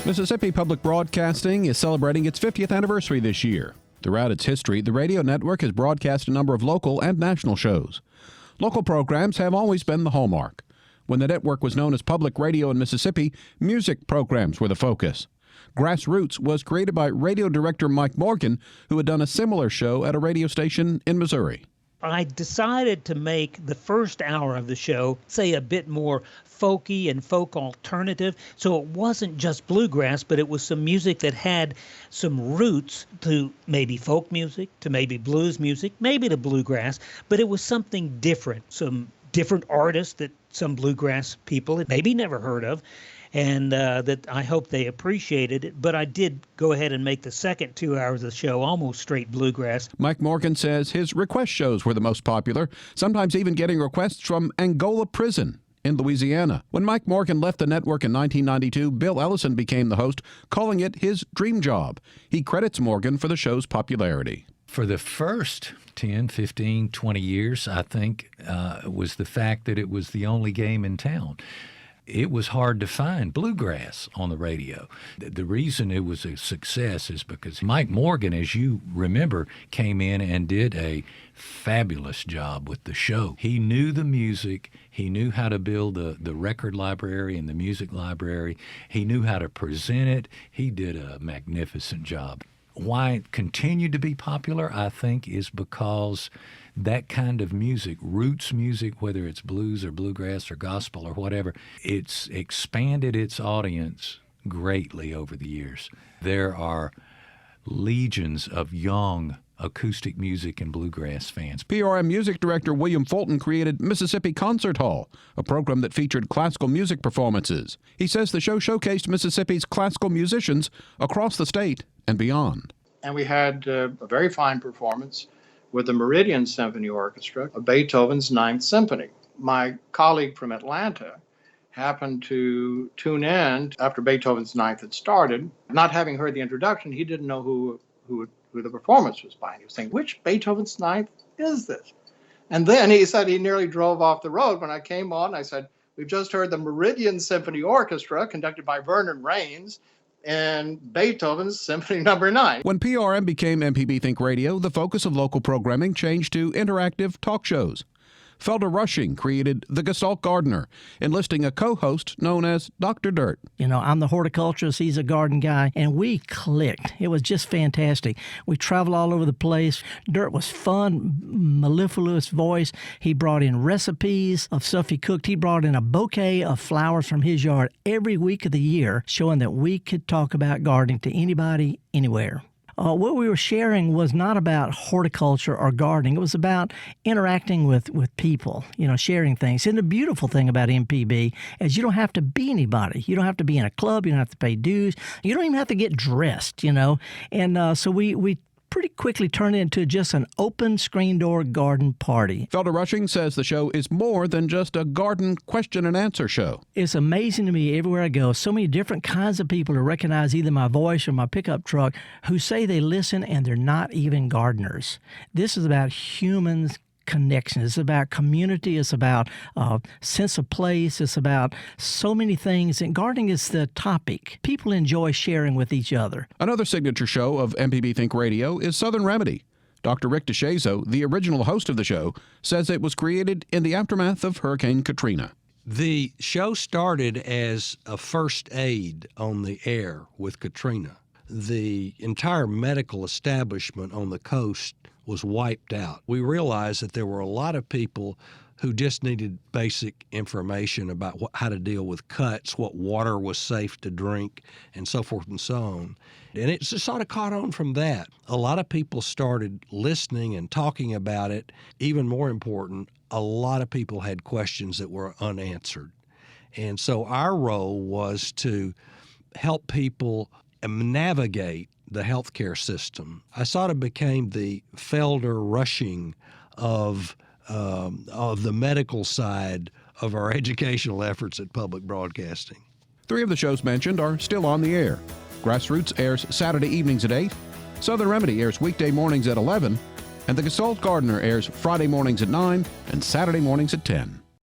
Mississippi Public Broadcasting is celebrating its 50th anniversary this year. Throughout its history, the radio network has broadcast a number of local and national shows. Local programs have always been the hallmark. When the network was known as Public Radio in Mississippi, music programs were the focus. Grassroots was created by radio director Mike Morgan, who had done a similar show at a radio station in Missouri. I decided to make the first hour of the show, say, a bit more folky and folk alternative. So it wasn't just bluegrass, but it was some music that had some roots to maybe folk music, to maybe blues music, maybe to bluegrass, but it was something different, some different artists that some bluegrass people had maybe never heard of. And that I hope they appreciated it. But I did go ahead and make the second 2 hours of the show almost straight bluegrass. Mike Morgan says his request shows were the most popular, sometimes even getting requests from Angola Prison in Louisiana. When Mike Morgan left the network in 1992, Bill Ellison became the host, calling it his dream job. He credits Morgan for the show's popularity. For the first 10, 15, 20 years, I think, was the fact that it was the only game in town. It was hard to find bluegrass on the radio. The reason it was a success is because Mike Morgan, as you remember, came in and did a fabulous job with the show. He knew the music. He knew how to build the record library and the music library. He knew how to present it. He did a magnificent job. Why it continued to be popular, I think, is because that kind of music, roots music, whether it's blues or bluegrass or gospel or whatever, it's expanded its audience greatly over the years. There are legions of young acoustic music and bluegrass fans. PRM music director William Fulton created Mississippi Concert Hall, a program that featured classical music performances. He says the show showcased Mississippi's classical musicians across the state and beyond. And we had a very fine performance with the Meridian Symphony Orchestra of Beethoven's Ninth Symphony. My colleague from Atlanta happened to tune in after Beethoven's Ninth had started. Not having heard the introduction, he didn't know who the performance was by. And he was saying, which Beethoven's Ninth is this? And then he said he nearly drove off the road. When I came on, I said, we've just heard the Meridian Symphony Orchestra, conducted by Vernon Raines, and Beethoven's Symphony No. 9. When PRM became MPB Think Radio, the focus of local programming changed to interactive talk shows. Felder Rushing created The Gestalt Gardener, enlisting a co-host known as Dr. Dirt. You know, I'm the horticulturist, he's a garden guy, and we clicked. It was just fantastic. We traveled all over the place. Dirt was fun, mellifluous voice. He brought in recipes of stuff he cooked. He brought in a bouquet of flowers from his yard every week of the year, showing that we could talk about gardening to anybody, anywhere. What we were sharing was not about horticulture or gardening. It was about interacting with people, you know, sharing things. And the beautiful thing about MPB is you don't have to be anybody. You don't have to be in a club. You don't have to pay dues. You don't even have to get dressed, you know. And so we pretty quickly turned it into just an open screen door garden party. Felder Rushing says the show is more than just a garden question and answer show. It's amazing to me everywhere I go, so many different kinds of people who recognize either my voice or my pickup truck who say they listen and they're not even gardeners. This is about humans connection. It's about community. It's about sense of place. It's about so many things. And gardening is the topic. People enjoy sharing with each other. Another signature show of MPB Think Radio is Southern Remedy. Dr. Rick DeShazo, the original host of the show, says it was created in the aftermath of Hurricane Katrina. The show started as a first aid on the air with Katrina. The entire medical establishment on the coast was wiped out. We realized that there were a lot of people who just needed basic information about how to deal with cuts, what water was safe to drink, and so forth and so on. And it just sort of caught on from that. A lot of people started listening and talking about it. Even more important, a lot of people had questions that were unanswered. And so our role was to help people navigate the healthcare system. I sort of became the Felder Rushing of the medical side of our educational efforts at public broadcasting. 3 of the shows mentioned are still on the air. Grassroots airs Saturday evenings at 8, Southern Remedy airs weekday mornings at 11, and The Gestalt Gardener airs Friday mornings at 9 and Saturday mornings at 10.